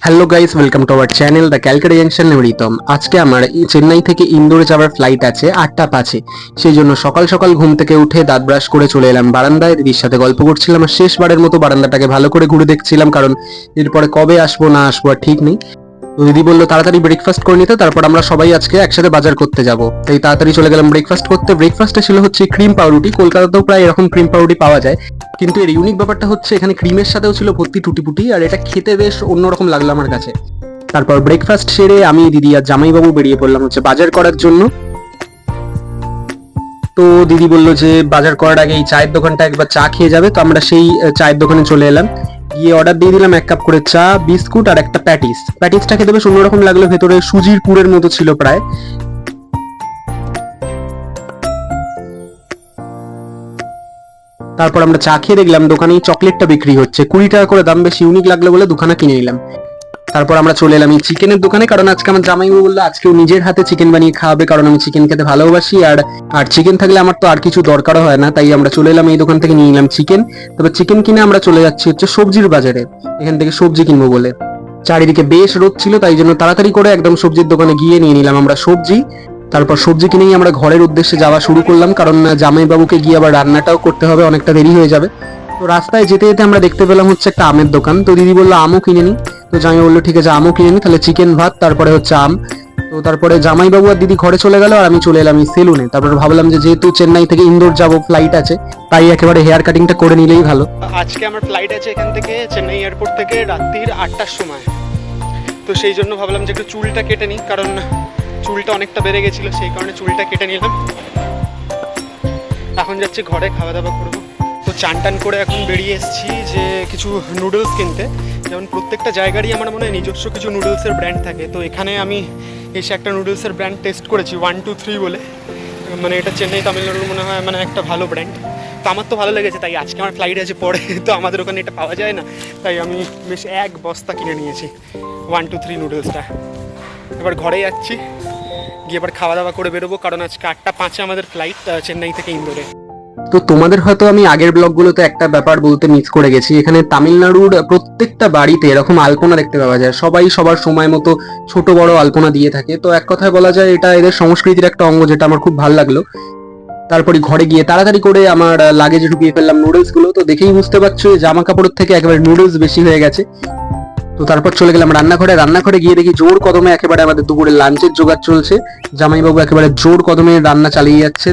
Hello guys, welcome to our channel the Calcutta junction Ritam. আজকে আমার চেন্নাই থেকে ইন্দোরে যাওয়ার ফ্লাইট আছে 8টা 5-এ। সেই জন্য সকাল সকাল ঘুম থেকে উঠে দাঁত ব্রাশ করে চলে এলাম বারান্দায়। দিদির সাথে গল্প করছিলাম আর শেষবারের মতো বারান্দাটাকে ভালো করে ঘুরে দেখছিলাম, কারণ এরপরে কবে আসবো না আসবো আর ঠিক নেই। তো দিদি বললো তাড়াতাড়ি ব্রেকফাস্ট করে নিতে, তারপর আমরা সবাই আজকে একসাথে বাজার করতে যাব। তাই তাড়াতাড়ি চলে গেলাম ব্রেকফাস্ট করতে। ব্রেকফাস্টে ছিল হচ্ছে ক্রিম পাউরুটি। কলকাতাতেও প্রায় এরকম ক্রিম পাউরুটি পাওয়া যায়, কিন্তু এর ইউনিক ব্যাপারটা হচ্ছে এখানে ক্রিমের সাথেও ছিল ভর্তি টুটিপুটি, আর এটা খেতে বেশ অন্যরকম লাগলো আমার কাছে। তারপর ব্রেকফাস্ট সেরে আমি, দিদি আর জামাইবাবু বেরিয়ে পড়লাম হচ্ছে বাজার করার জন্য। তো দিদি বললো যে বাজার করার আগে এই চায়ের দোকানটা একবার চা খেয়ে যাবে, তো আমরা সেই চায়ের দোকানে চলে এলাম। গিয়ে অর্ডার দিয়ে দিলাম 1 কাপ করে চা, বিস্কুট আর একটা প্যাটিসটা খেতে বেশ অন্যরকম লাগলো, ভেতরে সুজির পুরের মতো ছিল প্রায়। তারপর আমরা চা খেয়ে দেখলাম দোকানেই চকলেটটা বিক্রি হচ্ছে 20 টাকা করে দাম, বেশ ইউনিক লাগলো বলে দুখানা কিনে নিলাম। তারপর আমরা চলে এলাম এই চিকেনের দোকানে, কারণ আজকে আমার জামাইবাবু বললো আজকেও নিজের হাতে চিকেন বানিয়ে খাওয়াবে, কারণ আমি চিকেন খেতে ভালোবাসি। আর চিকেন থাকলে আমার তো আর কিছু দরকারও হয় না, তাই আমরা চলে এলাম এই দোকান থেকে নিয়ে নিলাম চিকেন। তবে চিকেন কিনে আমরা চলে যাচ্ছি হচ্ছে সবজির বাজারে, এখান থেকে সবজি কিনবো বলে। চারিদিকে বেশ রোদ ছিল, তাই জন্য তাড়াতাড়ি করে একদম সবজির দোকানে গিয়ে নিয়ে নিলাম আমরা সবজি। তারপর সবজি কিনেই আমরা ঘরের উদ্দেশ্যে যাওয়া শুরু করলাম, কারণ জামাইবাবুকে গিয়ে আবার রান্নাটাও করতে হবে, অনেকটা দেরি হয়ে যাবে। তো রাস্তায় যেতে যেতে আমরা দেখতে পেলাম হচ্ছে একটা আমের দোকান। তো দিদি বললো আমও কিনে নি, তো জামাই বললো ঠিক আছে আমও কিনে নি, তাহলে চিকেন ভাত তারপরে হচ্ছে আম। তো তারপরে জামাইবাবু আর দিদি ঘরে চলে গেল, আর আমি চলে এলাম এই সেলুনে। তারপরে ভাবলাম যে যেহেতু চেন্নাই থেকে ইন্দোর যাব, ফ্লাইট আছে, তাই একেবারে হেয়ার কাটিংটা করে নিলেই ভালো। আজকে আমার ফ্লাইট আছে এখান থেকে চেন্নাই এয়ারপোর্ট থেকে রাত্রির 8টার সময়। তো সেই জন্য ভাবলাম যে একটু চুলটা কেটে নিই, কারণ চুলটা অনেকটা বেড়ে গেছিলো, সেই কারণে চুলটা কেটে নিলাম। এখন যাচ্ছি ঘরে খাওয়া দাওয়া করবো। তো চান টান করে এখন বেরিয়ে এসেছি যে কিছু নুডলস কিনতে। যেমন প্রত্যেকটা জায়গারই আমার মনে হয় নিজস্ব কিছু নুডলসের ব্র্যান্ড থাকে। তো এখানে আমি এসে একটা নুডলসের ব্র্যান্ড টেস্ট করেছি 1 2 3 বলে, মানে এটা চেন্নাই তামিলনাড়ুর মনে হয় মানে একটা ভালো ব্র্যান্ড। তো আমার তো ভালো লেগেছে, তাই আজকে আমার ফ্লাইট আছে পরে, তো আমাদের ওখানে এটা পাওয়া যায় না, তাই আমি বেশ 1 বস্তা কিনে নিয়েছি 1 2 3 নুডলসটা। এবার ঘরে যাচ্ছি, গিয়ে এবার খাওয়া দাওয়া করে বেরোবো, কারণ আজকে 8টা 5-এ আমাদের ফ্লাইট চেন্নাই থেকে ইন্দোরে। তো তোমাদের হয়তো আমি আগের ব্লগগুলোতে একটা ব্যাপার বলতে মিস করে গেছি, এখানে তামিলনাড়ুর প্রত্যেকটা বাড়িতে এরকম আলপনা দেখতে পাওয়া যায়। সবাই সবার সময় মতো ছোট বড় আলপনা দিয়ে থাকে। তো এক কথায় বলা যায় এটা এদের সংস্কৃতির একটা অঙ্গ, যেটা আমার খুব ভালো লাগলো। তারপরে ঘরে গিয়ে তাড়াতাড়ি করে আমার লাগেজে ঢুকিয়ে ফেললাম নুডলস গুলো। তো দেখেই বুঝতে পারছো জামা কাপড়ের থেকে একেবারে নুডলস বেশি হয়ে গেছে। তো তারপর চলে গেলাম রান্নাঘরে গিয়ে দেখি জোর কদমে একেবারে আমাদের দুপুরে লাঞ্চের জোগাড় চলছে। জামাইবাবু একেবারে জোর কদমে রান্না চালিয়ে যাচ্ছে।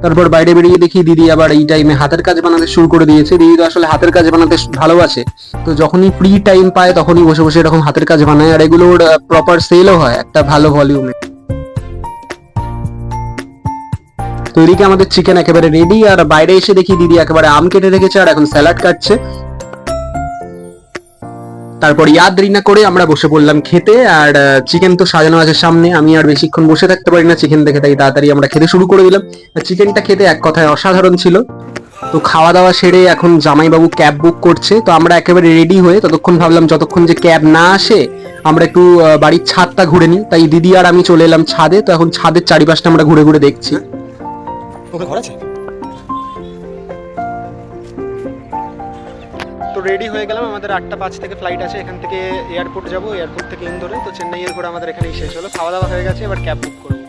তারপর বাইরে বেরিয়ে দেখি দিদি আবার এই টাইমে হাতের কাজ বানাতে শুরু করে দিয়েছে। দিদি তো আসলে হাতের কাজ বানাতে ভালোবাসে, তো যখনই ফ্রি টাইম পায় তখনই বসে বসে এরকম হাতের কাজ বানায়, আর এগুলোর প্রপার সেলও হয় একটা ভালো ভলিউমে। তো এদিকে আমাদের চিকেন একেবারে রেডি, আর বাইরে এসে দেখি দিদি একেবারে আম কেটে রেখেছে আর এখন স্যালাড কাটছে। তারপর ইয়াদ রিনা করে আমরা বসে পড়লাম খেতে, আর চিকেন তো সাজানো আছে সামনে, আমি আর বেশিক্ষণ বসে থাকতে পারি না চিকেন দেখে, তাই তাড়াতাড়ি আমরা খেতে শুরু করে দিলাম। চিকেনটা খেতে এক কথায় অসাধারণ ছিল। তো খাওয়া দাওয়া সেরে এখন জামাইবাবু ক্যাব বুক করছে, তো আমরা একেবারে রেডি হয়ে ততক্ষণ ভাবলাম যতক্ষণ যে ক্যাব না আসে আমরা একটু বাড়ির ছাদটা ঘুরে নিই, তাই দিদি আর আমি চলে এলাম ছাদে। তো এখন ছাদের চারিপাশটা আমরা ঘুরে ঘুরে দেখছি। তো রেডি হয়ে গেলাম, আমাদের 8টা 5 থেকে ফ্লাইট আছে, এখান থেকে এয়ারপোর্ট যাবো, এয়ারপোর্ট থেকে ইন্দোরে। তো চেন্নাইয়ের ঘোরা আমাদের এখানেই শেষ হলো, খাওয়া দাওয়া হয়ে গেছে, এবার ক্যাব বুক করবো।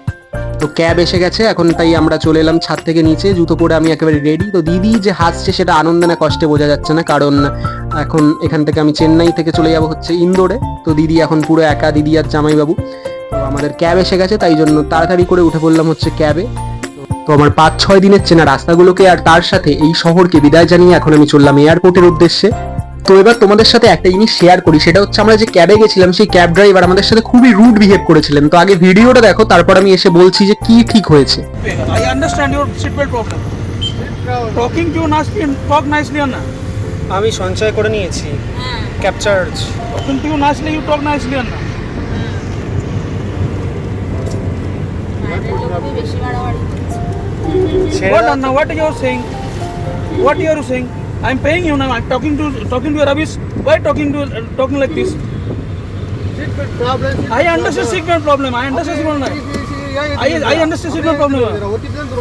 তো ক্যাব এসে গেছে এখন, তাই আমরা চলে এলাম ছাদ থেকে নিচে। জুতো পরে আমি একেবারে রেডি। তো দিদি যে হাসছে সেটা আনন্দে না কষ্টে বোঝা যাচ্ছে না, কারণ এখন এখান থেকে আমি চেন্নাই থেকে চলে যাবো হচ্ছে ইন্দোরে। তো দিদি এখন পুরো একা, দিদি আর জামাইবাবু। তো আমাদের ক্যাব এসে গেছে, তাই জন্য তাড়াতাড়ি করে উঠে পড়লাম হচ্ছে ক্যাবে। তো আমার 5-6 দিনের চেনা রাস্তাগুলোকে আর তার সাথে এই শহরকে বিদায় জানিয়ে এখন আমি চললাম এয়ারপোর্টের উদ্দেশ্যে। তো এবার তোমাদের সাথে একটা জিনিস শেয়ার করি, সেটা হচ্ছে আমরা যে ক্যাবে গেছিলাম সেই ক্যাব ড্রাইভার আমাদের সাথে খুবই রুড বিহেভ করেছিলেন। তো আগে ভিডিওটা দেখো, তারপর আমি এসে বলছি যে কি ঠিক হয়েছে। I understand your seatbelt problem. Talking to you nicely, talk nicely or not? আমি সঞ্চয় করে নিয়েছি cab charge. Talking to you nicely, you talk nicely or not? What Anna? What are you saying? What you are saying? I'm paying you now. I'm talking to your Ravish. Why talking like this? Seatbelt problem. I understand seatbelt problem. I understand seatbelt problem. I understand seatbelt problem. What is the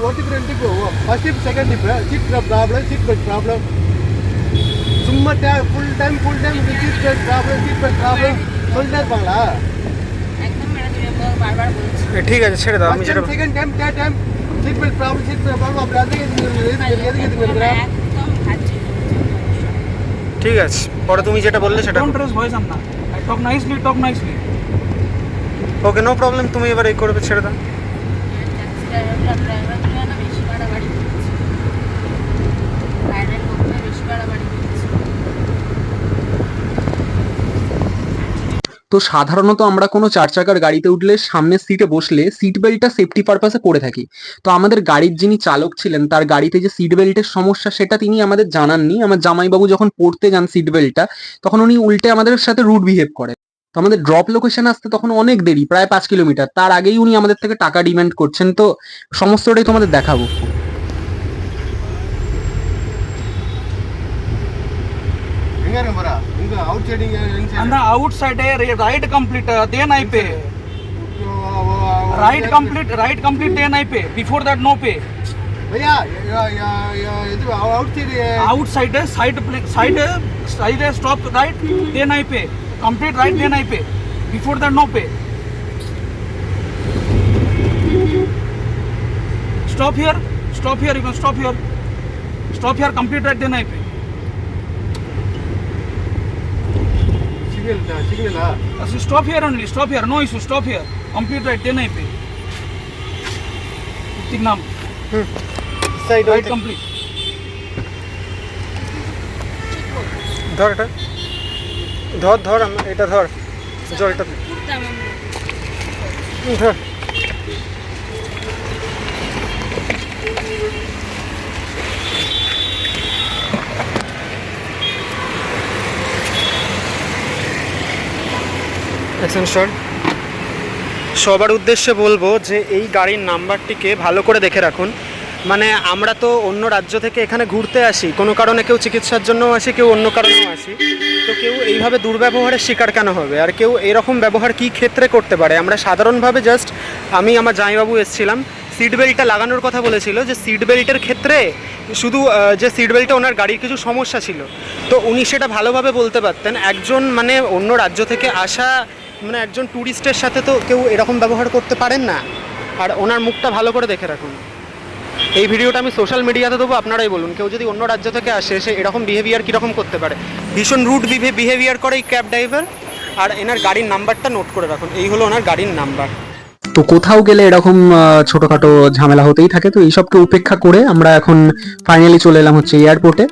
first tip, second tip? Seat problem, seatbelt problem. Summa full time seat belt problem. Soldier bangla. একদম madam তুমি বারবার বলছো ঠিক আছে ছেড়ে দাও, আমি যেটা Second time, third time, seat belt problem আপনি এদিকে একদম খাচ্ছি ঠিক আছে, পরে তুমি যেটা বললে সেটা Don't raise voice, Anna. I talk nicely. Okay, no problem, তুমি এবার এই করবে, ছেড়ে দাও। ড্রাইভারগুলো না বেশি বাড়াবাড়ি করছে, বাইরের লোকরা বেশি বাড়াবাড়ি করছে। তো সাধারণত আমরা কোনো 4 চাকার গাড়িতে উঠলে সামনের সিটে বসলে সিট বেল্টটা সেফটি পারপাসে পরে থাকি। তো আমাদের গাড়ির যিনি চালক ছিলেন তার গাড়িতে যে সিট বেল্টের সমস্যা সেটা তিনি আমাদের জানাননি। আমার জামাইবাবু যখন পড়তে যান সিট বেল্টটা, তখন উনি উল্টে আমাদের সাথে রুড বিহেভ করে। তো আমাদের ড্রপ লোকেশন আসতে তখন অনেক দেরি, প্রায় 5 কিলোমিটার। তার আগেই উনি আমাদের থেকে টাকা ডিমান্ড করছেন। তো সমস্তটাই তোমাদের দেখাবো। எங்க வரா உங்க out siding And the outside ride complete, then I pay. Ride complete, then I pay. Before that, no pay. भैया இது out side Side stop right, then I pay. Complete right, then I pay. Before that, no pay. Stop here. You can stop here. Stop here. Complete right, then I pay. சிக்னலா So stop here only. Stop here. No issue. Stop here. Complete right, then I pay. Take now. Side Right complete. ধর এটা, ধর এটা ধর, জলটা কুর্তা মামা ধর। সবার উদ্দেশ্যে বলবো যে এই গাড়ির নাম্বারটিকে ভালো করে দেখে রাখুন। মানে আমরা তো অন্য রাজ্য থেকে এখানে ঘুরতে আসি, কোনো কারণে কেউ চিকিৎসার জন্যও আসি, কেউ অন্য কারণেও আসি। তো কেউ এইভাবে দুর্ব্যবহারের শিকার কেন হবে, আর কেউ এরকম ব্যবহার কী ক্ষেত্রে করতে পারে? আমরা সাধারণভাবে জাস্ট, আমি আমার জামাইবাবু এসেছিলাম, সিট বেল্টটা লাগানোর কথা বলেছিল, যে সিট বেল্টের ক্ষেত্রে শুধু যে সিট বেল্টে ওনার গাড়ির কিছু সমস্যা ছিল, তো উনি সেটা ভালোভাবে বলতে পারতেন। একজন মানে অন্য রাজ্য থেকে আসা মানে একজন ট্যুরিস্টের সাথে তো কেউ এরকম ব্যবহার করতে পারেন না। আর ওনার মুখটা ভালো করে দেখে রাখুন। এই ভিডিওটা আমি সোশ্যাল মিডিয়াতে দেবো, আপনারাই বলুন কেউ যদি অন্য রাজ্য থেকে আসে সে এরকম বিহেভিয়ার কীরকম করতে পারে। ভীষণ রুড বিহেভিয়ার করে এই ক্যাব ড্রাইভার। আর এনার গাড়ির নাম্বারটা নোট করে রাখুন, এই হলো ওনার গাড়ির নাম্বার। তো কোথাও গেলে এরকম ছোটখাটো ঝামেলা হতেই থাকে। তো এইসবকে উপেক্ষা করে আমরা এখন ফাইনালি চলে এলাম হচ্ছে এয়ারপোর্টে।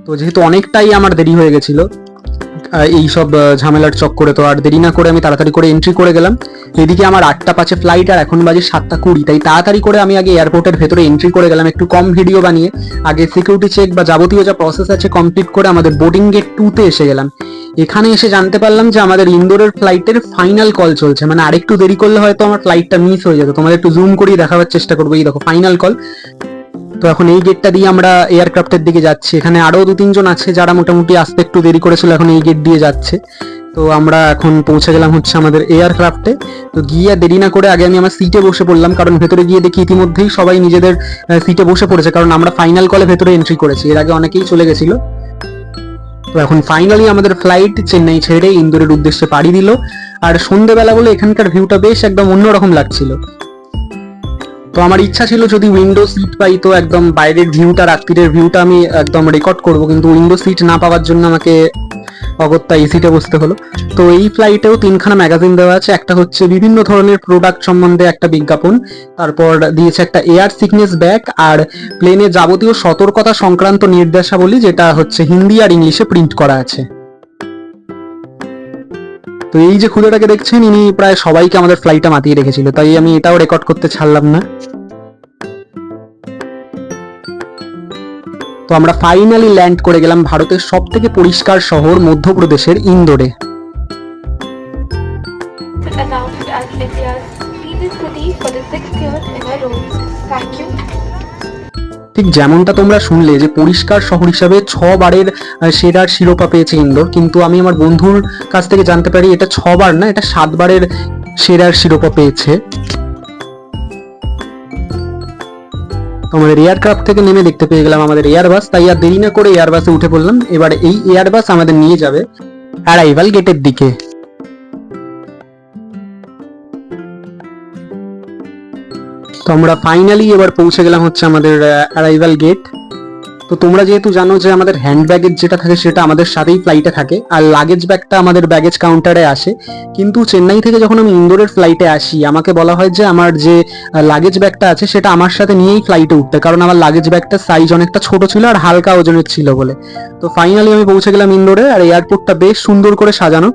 তো যেহেতু অনেকটাই আমার দেরি হয়ে গেছিল এইসব ঝামেলার চক্করে, তো আর দেরি না করে আমি তাড়াতাড়ি করে এন্ট্রি করে গেলাম। এদিকে আমার 8টা 5 ফ্লাইট, আর এখন বাজে 7টা 20। তাই তাড়াতাড়ি করে আমি আগে এয়ারপোর্টের ভেতরে এন্ট্রি করে গেলাম, একটু কম ভিডিও বানিয়ে আগে সিকিউরিটি চেক বা যাবতীয় যা প্রসেস আছে কমপ্লিট করে আমাদের বোর্ডিং গেট 2-তে এসে গেলাম। এখানে এসে জানতে পারলাম যে আমাদের ইন্দোরের ফ্লাইটের ফাইনাল কল চলছে। মানে আরেকটু দেরি করলে হয়তো আমার ফ্লাইটটা মিস হয়ে যেত। তোমাদের একটু জুম করিয়ে দেখাবার চেষ্টা করবো। এই দেখো ফাইনাল কল। তো এখন এই গেটটা দিয়ে আমরা এয়ারক্রাফটের দিকে যাচ্ছি। এখানে আরো 2-3 জন আছে যারা মোটামুটি আসতে একটু দেরি করেছিল, এখন এই গেট দিয়ে যাচ্ছে। তো আমরা এখন পৌঁছে গেলাম হচ্ছে আমাদের এয়ারক্রাফটে। তো গিয়ে দেরি না করে আগে আমি আমার সিটে বসে পড়লাম, কারণ ভেতরে গিয়ে দেখি ইতিমধ্যেই সবাই নিজেদের সিটে বসে পড়েছে, কারণ আমরা ফাইনাল কলে ভেতরে এন্ট্রি করেছি। এর আগে অনেকেই চলে গেছিল। তো এখন ফাইনালি আমাদের ফ্লাইট চেন্নাই ছেড়ে ইন্দোরের উদ্দেশ্যে পাড়ি দিল। আর সন্ধ্যেবেলা বলে এখানকার ভিউটা বেশ একদম অন্যরকম লাগছিল। তো আমার ইচ্ছা ছিল যদি উইন্ডো সিট পাই তো একদম বাইরের ভিউটা, রাত্রিরের ভিউটা আমি একদম রেকর্ড করব, কিন্তু উইন্ডো সিট না পাওয়ার জন্য আমাকে অগত্যা এসিতে বসতে হলো। তো এই ফ্লাইটেও 3খানা ম্যাগাজিন দেওয়া আছে। একটা হচ্ছে বিভিন্ন ধরনের প্রোডাক্ট সম্বন্ধে একটা বিজ্ঞাপন, তারপর দিয়েছে একটা এয়ার সিকনেস ব্যাগ, আর প্লেনে যাবতীয় সতর্কতা সংক্রান্ত নির্দেশাবলী, যেটা হচ্ছে হিন্দি আর ইংলিশে প্রিন্ট করা আছে। তো এই যে খুদেটাকে দেখছেন, ইনি প্রায় সবাইকে আমাদের ফ্লাইটটা মাতিয়ে রেখেছিল, তাই আমি এটাও রেকর্ড করতে ছাড়লাম না। তো আমরা ফাইনালি ল্যান্ড করে গেলাম ভারতের সবথেকে পরিষ্কার শহর মধ্যপ্রদেশের ইন্দোরে। Announced as India's cleanest city for the 6th year in a row. Thank you. ঠিক যেমনটা তোমরা শুনলে যে পরিষ্কার শহর হিসাবে 6 বারের সেরার শিরোপা পেয়েছে ইন্দোর, কিন্তু আমি আমার বন্ধুর কাছ থেকে জানতে পারি এটা 6 বার না, এটা 7 বারের সেরার শিরোপা পেয়েছে। তো আমাদের এয়ারক্রাফট থেকে নেমে দেখতে পেয়ে গেলাম আমাদের এয়ারবাস, তাই আর দেরি না করে এয়ারবাসে উঠে পড়লাম। এবার এই এয়ারবাস আমাদের নিয়ে যাবে অ্যারাইভাল গেটের দিকে। তো আমরা ফাইনালি এবার পৌঁছে গেলাম হচ্ছে আমাদের অ্যারাইভাল গেট। তো তোমরা যেহেতু জানো যে আমাদের হ্যান্ড ব্যাগেজ যেটা থাকে সেটা আমাদের সাথেই ফ্লাইটে থাকে, আর লাগেজ ব্যাগটা আমাদের ব্যাগেজ কাউন্টারে আসে। কিন্তু চেন্নাই থেকে যখন আমি ইন্দোরের ফ্লাইটে আসি আমাকে বলা হয় যে আমার যে লাগেজ ব্যাগটা আছে সেটা আমার সাথে নিয়েই ফ্লাইটে উঠতে, কারণ আমার লাগেজ ব্যাগটার সাইজ অনেকটা ছোট ছিল আর হালকা ওজনের ছিল বলে। তো ফাইনালি আমি পৌঁছে গেলাম ইন্দোরে, আর এয়ারপোর্টটা বেশ সুন্দর করে সাজানো।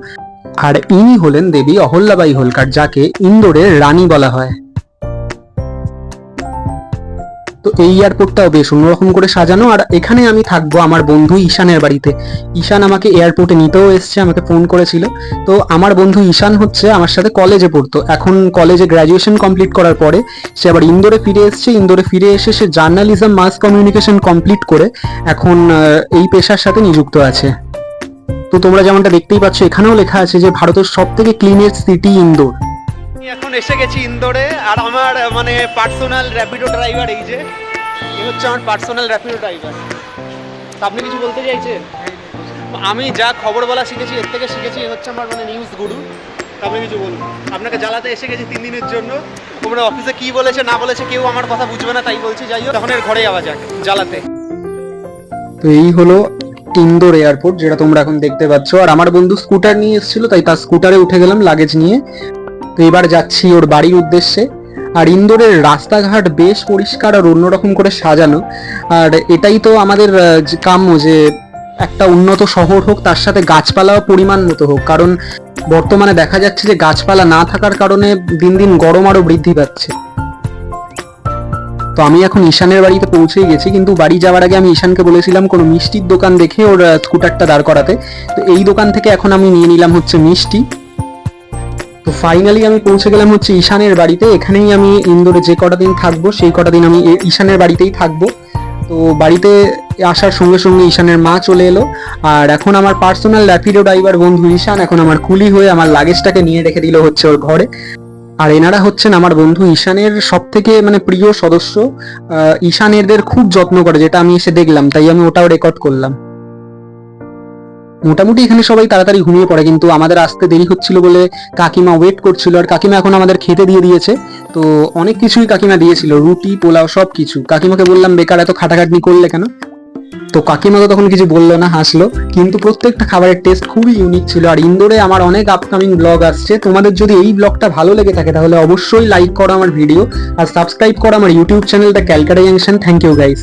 আর ইনি হলেন দেবী অহল্যাবাই হোলকার, যাকে ইন্দোরের রানী বলা হয়। তো এই এয়ারপোর্টটাও বেশ অন্যরকম করে সাজানো। আর এখানে আমি থাকবো আমার বন্ধু ঈশানের বাড়িতে। ঈশান আমাকে এয়ারপোর্টে নিতেও এসছে, আমাকে ফোন করেছিল। তো আমার বন্ধু ঈশান হচ্ছে আমার সাথে কলেজে পড়তো, এখন কলেজে গ্র্যাজুয়েশন কমপ্লিট করার পরে সে আবার ইন্দোরে ফিরে এসছে। ইন্দোরে ফিরে এসে সে জার্নালিজম মাস কমিউনিকেশন কমপ্লিট করে এখন এই পেশার সাথে নিযুক্ত আছে। তো তোমরা যেমনটা দেখতেই পাচ্ছ এখানেও লেখা আছে যে ভারতের সব থেকে ক্লিনেস্ট সিটি ইন্দোর। এখন এসে গেছি ইন্দোরে, আর আমার মানে পার্সোনাল র্যাপিডো ড্রাইভার এই যে হচ্ছে আমার পার্সোনাল র্যাপিডো ড্রাইভার। আপনি কিছু বলতে চাইছেন? আমি যা খবর বলা শিখেছি এর থেকে শিখেছি, হচ্ছে আমার মানে নিউজ গুরু। আপনি কিছু বলুন। আপনাকে জ্বালাতে এসে গেছি 3 দিনের জন্য। তোমরা অফিসে কি বলেছে না বলেছে কেউ আমার কথা বুঝবে না, তাই বলছি যাই হোক তখন এর ঘরে যাওয়া যাক জ্বালাতে। তো এই হলো ইন্দোর এয়ারপোর্ট যেটা তোমরা এখন দেখতে পাচ্ছ। আর আমার বন্ধু স্কুটার নিয়ে এসেছিল, তাই তার স্কুটারে উঠে গেলাম লাগেজ নিয়ে। তো এবার যাচ্ছি ওর বাড়ির উদ্দেশ্যে। আর ইন্দোরের রাস্তাঘাট বেশ পরিষ্কার আর অন্যরকম করে সাজানো। আর এটাই তো আমাদের কাম্য যে একটা উন্নত শহর হোক, তার সাথে গাছপালাও পরিমাণ মতো হোক, কারণ বর্তমানে দেখা যাচ্ছে যে গাছপালা না থাকার কারণে দিন দিন গরম আরো বৃদ্ধি পাচ্ছে। তো আমি এখন ঈশানের বাড়িতে পৌঁছেই গেছি, কিন্তু বাড়ি যাওয়ার আগে আমি ঈশানকে বলেছিলাম কোনো মিষ্টির দোকান দেখে ওর স্কুটারটা দাঁড় করাতে। তো এই দোকান থেকে এখন আমি নিয়ে নিলাম হচ্ছে মিষ্টি। তো ফাইনালি আমি পৌঁছে গেলাম হচ্ছে ঈশানের বাড়িতে। এখানেই আমি ইন্দোরে যে কটা দিন থাকবো সেই কটা দিন আমি ঈশানের বাড়িতেই থাকবো। তো বাড়িতে আসার সঙ্গে সঙ্গে ঈশানের মা চলে এলো, আর এখন আমার পার্সোনাল র্যাপিডো ড্রাইভার বন্ধু ঈশান এখন আমার কুলি হয়ে আমার লাগেজটাকে নিয়ে রেখে দিল হচ্ছে ওর ঘরে। আর এনারা হচ্ছেন আমার বন্ধু ঈশানের সব থেকে মানে প্রিয় সদস্য। ঈশান এদের খুব যত্ন করে, যেটা আমি এসে দেখলাম, তাই আমি ওটাও রেকর্ড করলাম। মোটামুটি এখানে সবাই তাড়াতাড়ি ঘুমিয়ে পড়ে, কিন্তু আমাদের আসতে দেরি হচ্ছিল বলে কাকিমা ওয়েট করছিল। আর কাকিমা এখন আমাদের খেতে দিয়ে দিয়েছে। তো অনেক কিছুই কাকিমা দিয়েছিল, রুটি পোলাও সব কিছু। কাকিমাকে বললাম বেকার এত খাটাখাটনি করলে কেন? তো কাকিমা তো তখন কিছু বললো না, হাসলো। কিন্তু প্রত্যেকটা খাবারের টেস্ট খুবই ইউনিক ছিল। আর ইন্দোরে আমার অনেক আপকামিং ব্লগ আসছে, তোমাদের যদি এই ব্লগটা ভালো লেগে থাকে তাহলে অবশ্যই লাইক করো আমার ভিডিও, আর সাবস্ক্রাইব করো আমার ইউটিউব চ্যানেলটা Calcutta junction. Thank you guys.